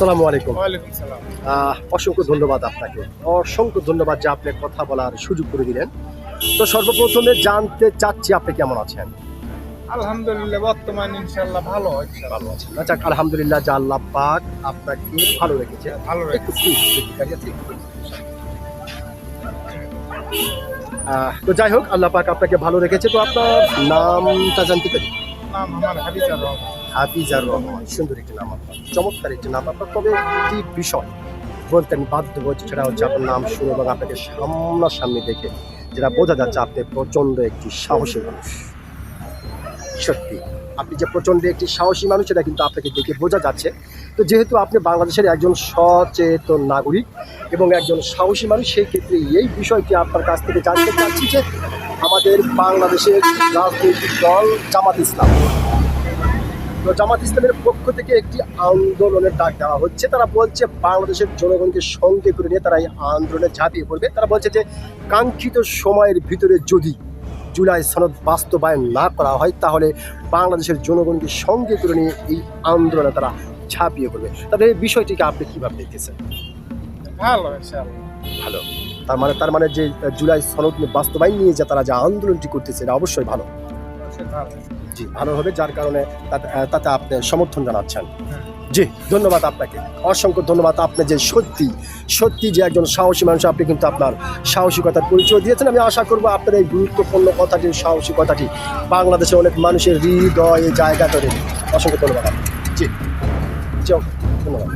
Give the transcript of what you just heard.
আসসালামু আলাইকুম। ওয়ালাইকুম সালাম। অসংখ্য ধন্যবাদ আপনাকে। অসংখ্য ধন্যবাদ যে আপনি কথা বলার সুযোগ করে দিলেন। তো সর্বপ্রথমে জানতে চাচ্ছি আপনি কেমন আছেন? আলহামদুলিল্লাহ বর্তমানে ইনশাআল্লাহ ভালো হচ্ছে। ভালো আছেন। যাক আলহামদুলিল্লাহ যে আল্লাহ পাক আপনাকে ভালো রেখেছে। ভালো একটু রেখেছে। প্লিজ গাড়ি আছে একটু। তো যাই হোক আল্লাহ পাক আপনাকে ভালো রেখেছে। তো আপনার নামটা জানতে পারি? নাম আমার হাবিজার রহমান। হাফিজার রহমান। সুন্দর একটি নাম আপনার। চমৎকার একটি নাম আপনার। তবে একটি বিষয় বলতে আমি বাধ্য হচ্ছি, সেটা হচ্ছে আপনার নাম শুনে এবং আপনাকে সামনাসামনি দেখে যেটা বোঝা যাচ্ছে আপনি প্রচণ্ড একটি সাহসী মানুষ। সত্যি আপনি যে প্রচণ্ড একটি সাহসী মানুষ সেটা কিন্তু আপনাকে দেখে বোঝা যাচ্ছে। তো যেহেতু আপনি বাংলাদেশের একজন সচেতন নাগরিক এবং একজন সাহসী মানুষ, সেই ক্ষেত্রে এই বিষয়টি আপনার কাছ থেকে জানতে চাচ্ছি যে আমাদের বাংলাদেশের রাজনৈতিক দল জামাত ইসলাম, তো জামাত ইসলামের পক্ষ থেকে একটি আন্দোলনের ডাক দেওয়া হচ্ছে। তারা বলছে বাংলাদেশের জনগণকে সঙ্গে করে নিয়ে তারা এই আন্দোলনে ঝাঁপিয়ে পড়বে। তারা বলছে যে কাঙ্ক্ষিত সময়ের ভিতরে যদি জুলাই সনদ বাস্তবায়ন না করা হয় তাহলে বাংলাদেশের জনগণকে সঙ্গে করে নিয়ে এই আন্দোলনে তারা ঝাঁপিয়ে পড়বে। তবে এই বিষয়টিকে আপনি কীভাবে দেখতেছেন? ভালো ইনশাআল্লাহ। ভালো। তার মানে যে জুলাই সনদ বাস্তবায়ন নিয়ে যে তারা যে আন্দোলনটি করতেছে এটা অবশ্যই ভালো। ভালো। জি, ভালো হবে, যার কারণে তাতে আপনি সমর্থন জানাচ্ছেন। হ্যাঁ। জি, ধন্যবাদ আপনাকে, অসংখ্য ধন্যবাদ। আপনি যে সত্যি যে একজন সাহসী মানুষ, আপনি কিন্তু আপনার সাহসিকতার পরিচয় দিয়েছেন। আমি আশা করব আপনার এই গুরুত্বপূর্ণ কথাটি, সাহসিকতাটি বাংলাদেশের অনেক মানুষের হৃদয়ে জায়গা করে। অসংখ্য ধন্যবাদ আপনাকে। জি, ধন্যবাদ।